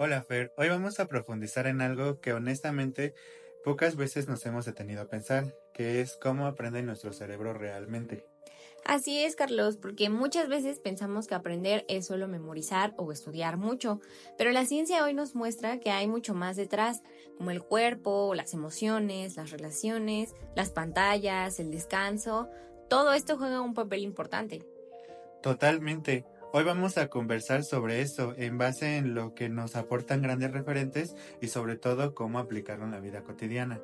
Hola Fer, hoy vamos a profundizar en algo que honestamente pocas veces nos hemos detenido a pensar, que es cómo aprende nuestro cerebro realmente. Así es, Carlos, porque muchas veces pensamos que aprender es solo memorizar o estudiar mucho, pero la ciencia hoy nos muestra que hay mucho más detrás, como el cuerpo, las emociones, las relaciones, las pantallas, el descanso. Todo esto juega un papel importante. Totalmente. Hoy vamos a conversar sobre eso en base en lo que nos aportan grandes referentes y sobre todo cómo aplicarlo en la vida cotidiana.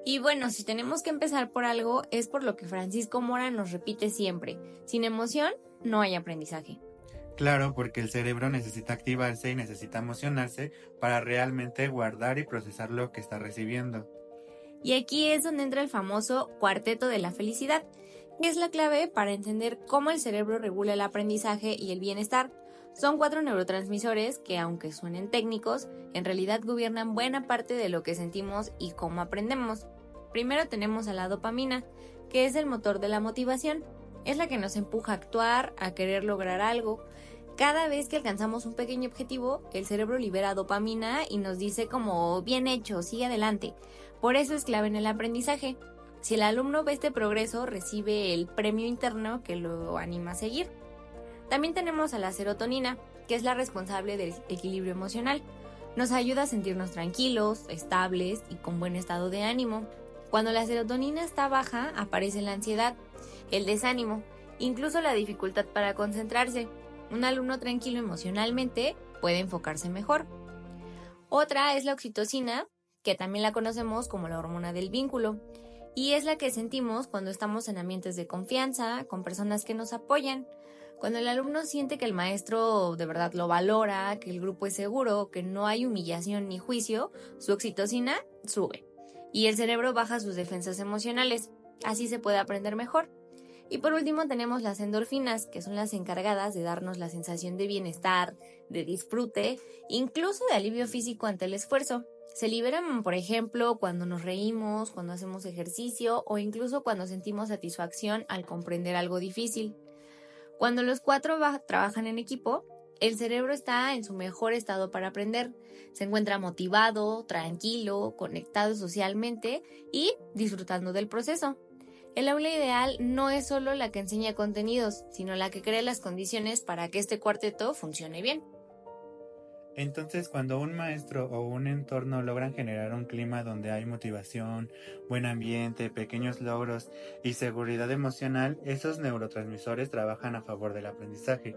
Y bueno, si tenemos que empezar por algo, es por lo que Francisco Mora nos repite siempre. Sin emoción, no hay aprendizaje. Claro, porque el cerebro necesita activarse y necesita emocionarse para realmente guardar y procesar lo que está recibiendo. Y aquí es donde entra el famoso cuarteto de la felicidad, que es la clave para entender cómo el cerebro regula el aprendizaje y el bienestar. Son cuatro neurotransmisores que, aunque suenen técnicos, en realidad gobiernan buena parte de lo que sentimos y cómo aprendemos. Primero tenemos a la dopamina, que es el motor de la motivación. Es la que nos empuja a actuar, a querer lograr algo. Cada vez que alcanzamos un pequeño objetivo, el cerebro libera dopamina y nos dice como bien hecho, sigue adelante. Por eso es clave en el aprendizaje. Si el alumno ve este progreso, recibe el premio interno que lo anima a seguir. También tenemos a la serotonina, que es la responsable del equilibrio emocional. Nos ayuda a sentirnos tranquilos, estables y con buen estado de ánimo. Cuando la serotonina está baja, aparece la ansiedad, el desánimo, incluso la dificultad para concentrarse. Un alumno tranquilo emocionalmente puede enfocarse mejor. Otra es la oxitocina, que también la conocemos como la hormona del vínculo, y es la que sentimos cuando estamos en ambientes de confianza, con personas que nos apoyan. Cuando el alumno siente que el maestro de verdad lo valora, que el grupo es seguro, que no hay humillación ni juicio, su oxitocina sube y el cerebro baja sus defensas emocionales. Así se puede aprender mejor. Y por último tenemos las endorfinas, que son las encargadas de darnos la sensación de bienestar, de disfrute, incluso de alivio físico ante el esfuerzo. Se liberan, por ejemplo, cuando nos reímos, cuando hacemos ejercicio o incluso cuando sentimos satisfacción al comprender algo difícil. Cuando los cuatro trabajan en equipo, el cerebro está en su mejor estado para aprender. Se encuentra motivado, tranquilo, conectado socialmente y disfrutando del proceso. El aula ideal no es solo la que enseña contenidos, sino la que crea las condiciones para que este cuarteto funcione bien. Entonces, cuando un maestro o un entorno logran generar un clima donde hay motivación, buen ambiente, pequeños logros y seguridad emocional, esos neurotransmisores trabajan a favor del aprendizaje.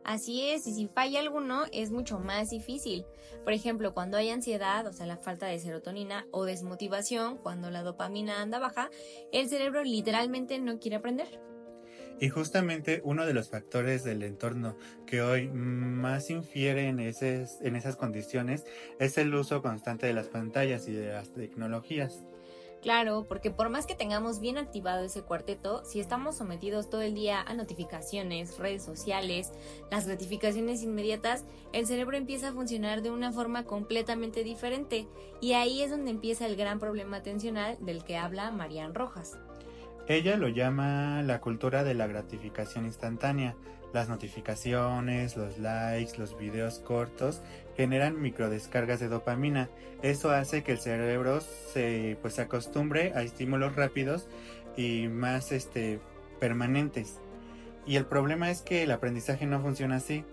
Así es, y si falla alguno es mucho más difícil. Por ejemplo, cuando hay ansiedad, o sea, la falta de serotonina o desmotivación, cuando la dopamina anda baja, el cerebro literalmente no quiere aprender. Y justamente uno de los factores del entorno que hoy más infiere en esas condiciones es el uso constante de las pantallas y de las tecnologías. Claro, porque por más que tengamos bien activado ese cuarteto, si estamos sometidos todo el día a notificaciones, redes sociales, las gratificaciones inmediatas, el cerebro empieza a funcionar de una forma completamente diferente y ahí es donde empieza el gran problema atencional del que habla Marian Rojas. Ella lo llama la cultura de la gratificación instantánea. Las notificaciones, los likes, los videos cortos generan microdescargas de dopamina. Eso hace que el cerebro se acostumbre a estímulos rápidos y más permanentes. Y el problema es que el aprendizaje no funciona así.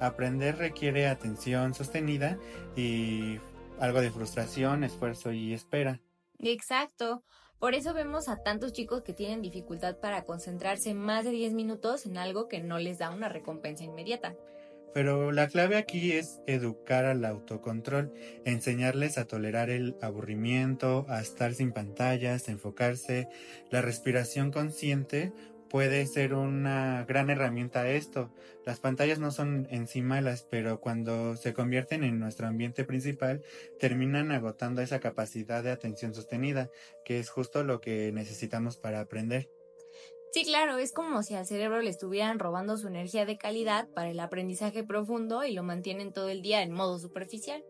Aprender requiere atención sostenida y algo de frustración, esfuerzo y espera. Exacto. Por eso vemos a tantos chicos que tienen dificultad para concentrarse más de 10 minutos en algo que no les da una recompensa inmediata. Pero la clave aquí es educar al autocontrol, enseñarles a tolerar el aburrimiento, a estar sin pantallas, a enfocarse. La respiración consciente puede ser una gran herramienta a esto. Las pantallas no son en sí malas, pero cuando se convierten en nuestro ambiente principal, terminan agotando esa capacidad de atención sostenida, que es justo lo que necesitamos para aprender. Sí, claro, es como si al cerebro le estuvieran robando su energía de calidad para el aprendizaje profundo y lo mantienen todo el día en modo superficial.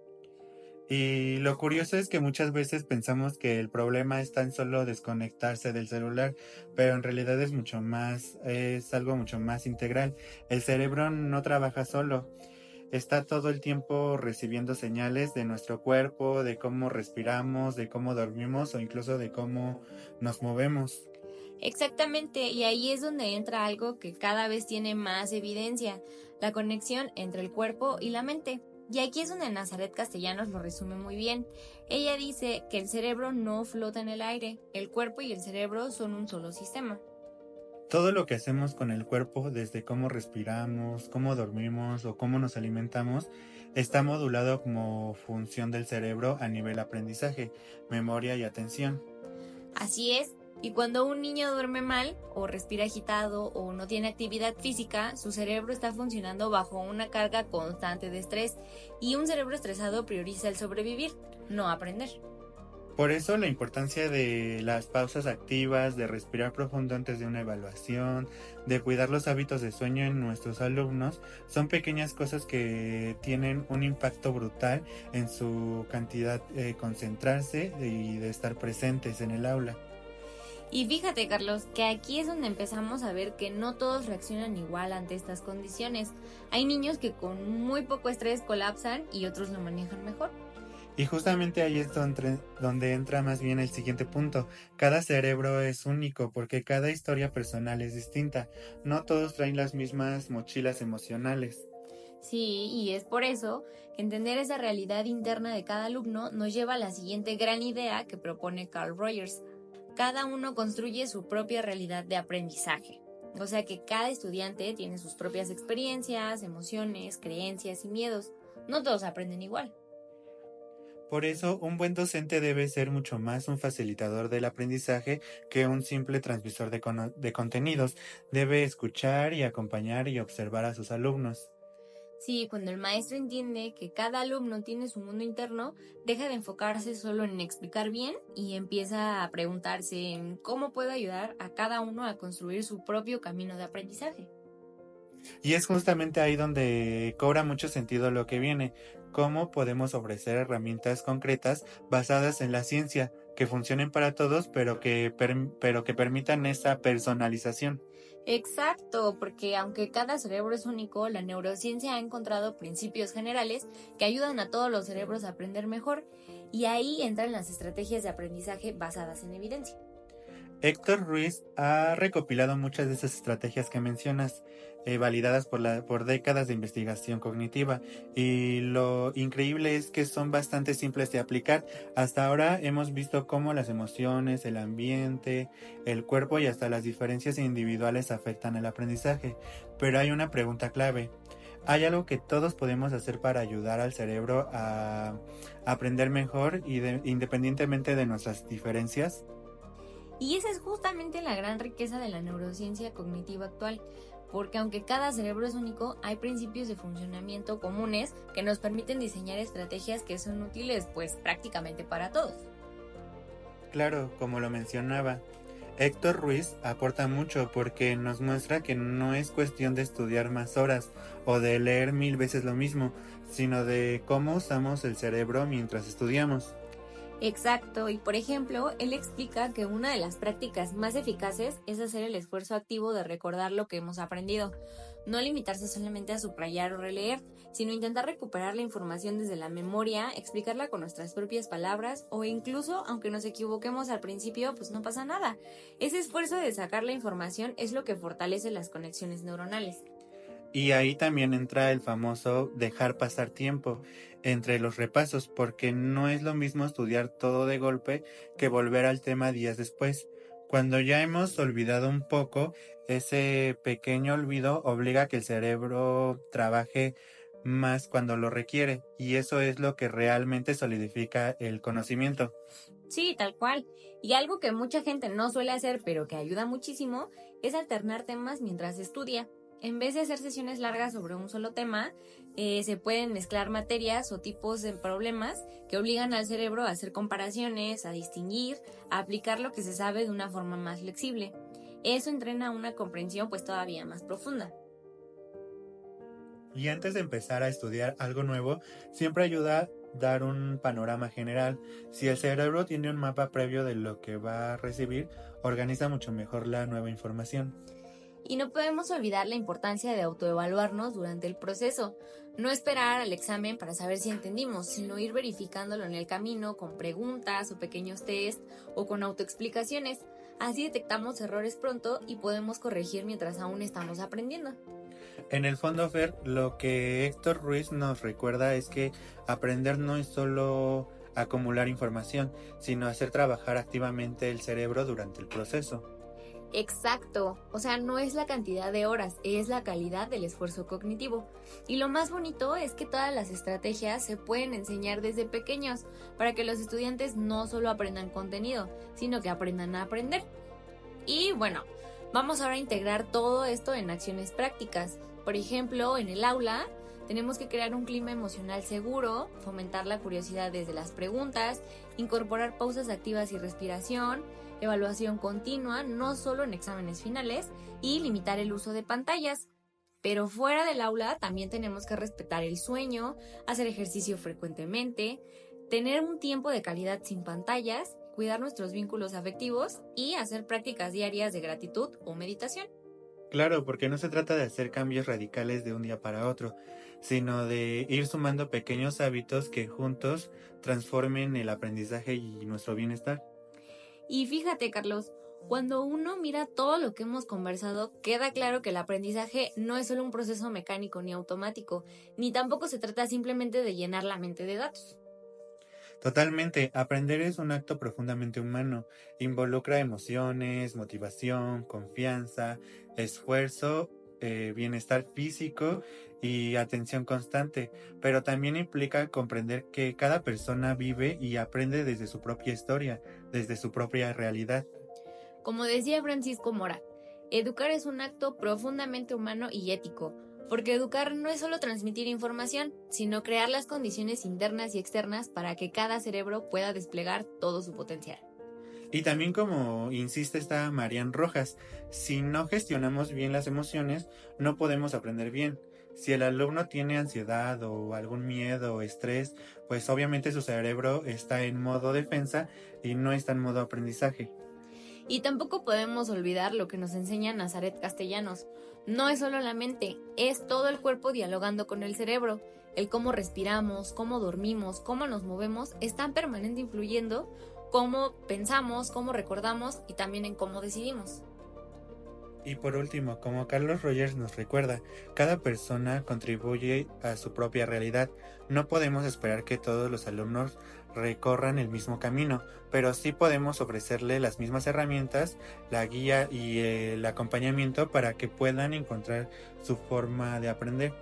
Y lo curioso es que muchas veces pensamos que el problema es tan solo desconectarse del celular, pero en realidad es mucho más, es algo mucho más integral. El cerebro no trabaja solo. está todo el tiempo recibiendo señales de nuestro cuerpo, de cómo respiramos, de cómo dormimos o incluso de cómo nos movemos. Exactamente, y ahí es donde entra algo que cada vez tiene más evidencia, la conexión entre el cuerpo y la mente. Y aquí es donde Nazaret Castellanos lo resume muy bien. Ella dice que el cerebro no flota en el aire, el cuerpo y el cerebro son un solo sistema. Todo lo que hacemos con el cuerpo, desde cómo respiramos, cómo dormimos o cómo nos alimentamos, está modulado como función del cerebro a nivel aprendizaje, memoria y atención. Así es, y cuando un niño duerme mal, o respira agitado, o no tiene actividad física, su cerebro está funcionando bajo una carga constante de estrés, y un cerebro estresado prioriza el sobrevivir, no aprender. Por eso la importancia de las pausas activas, de respirar profundo antes de una evaluación, de cuidar los hábitos de sueño en nuestros alumnos, son pequeñas cosas que tienen un impacto brutal en su cantidad de concentrarse y de estar presentes en el aula. Y fíjate, Carlos, que aquí es donde empezamos a ver que no todos reaccionan igual ante estas condiciones. Hay niños que con muy poco estrés colapsan y otros lo manejan mejor. Y justamente ahí es donde entra más bien el siguiente punto. Cada cerebro es único porque cada historia personal es distinta. No todos traen las mismas mochilas emocionales. Sí, y es por eso que entender esa realidad interna de cada alumno nos lleva a la siguiente gran idea que propone Carl Rogers. Cada uno construye su propia realidad de aprendizaje. O sea que cada estudiante tiene sus propias experiencias, emociones, creencias y miedos. No todos aprenden igual. Por eso, un buen docente debe ser mucho más un facilitador del aprendizaje que un simple transmisor de contenidos. Debe escuchar y acompañar y observar a sus alumnos. Sí, cuando el maestro entiende que cada alumno tiene su mundo interno, deja de enfocarse solo en explicar bien y empieza a preguntarse en cómo puedo ayudar a cada uno a construir su propio camino de aprendizaje. Y es justamente ahí donde cobra mucho sentido lo que viene. Cómo podemos ofrecer herramientas concretas basadas en la ciencia que funcionen para todos, pero que permitan esa personalización. Exacto, porque aunque cada cerebro es único, la neurociencia ha encontrado principios generales que ayudan a todos los cerebros a aprender mejor, y ahí entran las estrategias de aprendizaje basadas en evidencia. Héctor Ruiz ha recopilado muchas de esas estrategias que mencionas, validadas por décadas de investigación cognitiva, y lo increíble es que son bastante simples de aplicar. Hasta ahora hemos visto cómo las emociones, el ambiente, el cuerpo y hasta las diferencias individuales afectan el aprendizaje. Pero hay una pregunta clave. ¿Hay algo que todos podemos hacer para ayudar al cerebro a aprender mejor independientemente de nuestras diferencias? Y esa es justamente la gran riqueza de la neurociencia cognitiva actual, porque aunque cada cerebro es único, hay principios de funcionamiento comunes que nos permiten diseñar estrategias que son útiles pues prácticamente para todos. Claro, como lo mencionaba, Héctor Ruiz aporta mucho porque nos muestra que no es cuestión de estudiar más horas o de leer 1000 veces lo mismo, sino de cómo usamos el cerebro mientras estudiamos. Exacto, y por ejemplo, él explica que una de las prácticas más eficaces es hacer el esfuerzo activo de recordar lo que hemos aprendido, no limitarse solamente a subrayar o releer, sino intentar recuperar la información desde la memoria, explicarla con nuestras propias palabras o incluso, aunque nos equivoquemos al principio, pues no pasa nada. Ese esfuerzo de sacar la información es lo que fortalece las conexiones neuronales. Y ahí también entra el famoso dejar pasar tiempo entre los repasos, porque no es lo mismo estudiar todo de golpe que volver al tema días después. Cuando ya hemos olvidado un poco, ese pequeño olvido obliga a que el cerebro trabaje más cuando lo requiere, y eso es lo que realmente solidifica el conocimiento. Sí, tal cual. Y algo que mucha gente no suele hacer, pero que ayuda muchísimo, es alternar temas mientras estudia. En vez de hacer sesiones largas sobre un solo tema, se pueden mezclar materias o tipos de problemas que obligan al cerebro a hacer comparaciones, a distinguir, a aplicar lo que se sabe de una forma más flexible. Eso entrena una comprensión pues todavía más profunda. Y antes de empezar a estudiar algo nuevo, siempre ayuda dar un panorama general. Si el cerebro tiene un mapa previo de lo que va a recibir, organiza mucho mejor la nueva información. Y no podemos olvidar la importancia de autoevaluarnos durante el proceso. No esperar al examen para saber si entendimos, sino ir verificándolo en el camino con preguntas o pequeños test o con autoexplicaciones. Así detectamos errores pronto y podemos corregir mientras aún estamos aprendiendo. En el fondo, Fer, lo que Héctor Ruiz nos recuerda es que aprender no es solo acumular información, sino hacer trabajar activamente el cerebro durante el proceso. Exacto, o sea, no es la cantidad de horas, es la calidad del esfuerzo cognitivo. Y lo más bonito es que todas las estrategias se pueden enseñar desde pequeños para que los estudiantes no solo aprendan contenido, sino que aprendan a aprender. Y bueno, vamos ahora a integrar todo esto en acciones prácticas. Por ejemplo, en el aula tenemos que crear un clima emocional seguro, fomentar la curiosidad desde las preguntas, incorporar pausas activas y respiración, evaluación continua, no solo en exámenes finales, y limitar el uso de pantallas. Pero fuera del aula también tenemos que respetar el sueño, hacer ejercicio frecuentemente, tener un tiempo de calidad sin pantallas, cuidar nuestros vínculos afectivos y hacer prácticas diarias de gratitud o meditación. Claro, porque no se trata de hacer cambios radicales de un día para otro, sino de ir sumando pequeños hábitos que juntos transformen el aprendizaje y nuestro bienestar. Y fíjate, Carlos, cuando uno mira todo lo que hemos conversado, queda claro que el aprendizaje no es solo un proceso mecánico ni automático, ni tampoco se trata simplemente de llenar la mente de datos. Totalmente, aprender es un acto profundamente humano, involucra emociones, motivación, confianza, esfuerzo, bienestar físico y atención constante, pero también implica comprender que cada persona vive y aprende desde su propia historia, desde su propia realidad. Como decía Francisco Mora, educar es un acto profundamente humano y ético, porque educar no es solo transmitir información, sino crear las condiciones internas y externas para que cada cerebro pueda desplegar todo su potencial. Y también como insiste esta Marian Rojas, si no gestionamos bien las emociones, no podemos aprender bien. Si el alumno tiene ansiedad o algún miedo o estrés, pues obviamente su cerebro está en modo defensa y no está en modo aprendizaje. Y tampoco podemos olvidar lo que nos enseña Nazaret Castellanos. No es solo la mente, es todo el cuerpo dialogando con el cerebro. El cómo respiramos, cómo dormimos, cómo nos movemos, están permanentemente influyendo cómo pensamos, cómo recordamos y también en cómo decidimos. Y por último, como Carlos Rogers nos recuerda, cada persona contribuye a su propia realidad. No podemos esperar que todos los alumnos recorran el mismo camino, pero sí podemos ofrecerle las mismas herramientas, la guía y el acompañamiento para que puedan encontrar su forma de aprender.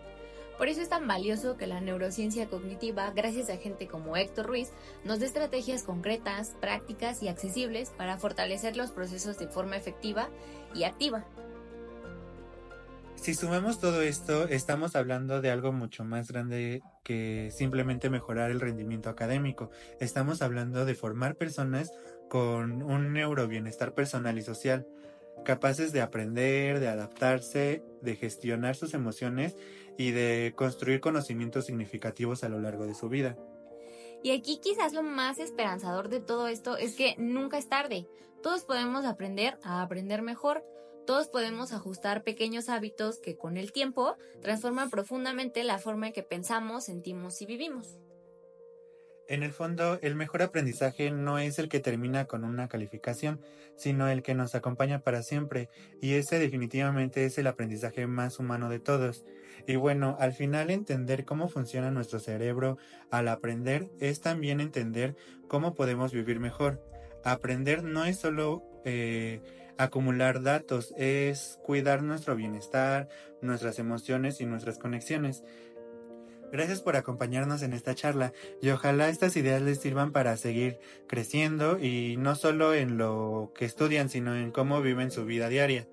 Por eso es tan valioso que la neurociencia cognitiva, gracias a gente como Héctor Ruiz, nos dé estrategias concretas, prácticas y accesibles para fortalecer los procesos de forma efectiva y activa. Si sumamos todo esto, estamos hablando de algo mucho más grande que simplemente mejorar el rendimiento académico. Estamos hablando de formar personas con un neurobienestar personal y social, capaces de aprender, de adaptarse, de gestionar sus emociones y de construir conocimientos significativos a lo largo de su vida. Y aquí quizás lo más esperanzador de todo esto es que nunca es tarde. Todos podemos aprender a aprender mejor. Todos podemos ajustar pequeños hábitos que con el tiempo transforman profundamente la forma en que pensamos, sentimos y vivimos. En el fondo, el mejor aprendizaje no es el que termina con una calificación, sino el que nos acompaña para siempre, y ese definitivamente es el aprendizaje más humano de todos. Y bueno, al final entender cómo funciona nuestro cerebro al aprender es también entender cómo podemos vivir mejor. Aprender no es solo acumular datos, es cuidar nuestro bienestar, nuestras emociones y nuestras conexiones. Gracias por acompañarnos en esta charla y ojalá estas ideas les sirvan para seguir creciendo y no solo en lo que estudian, sino en cómo viven su vida diaria.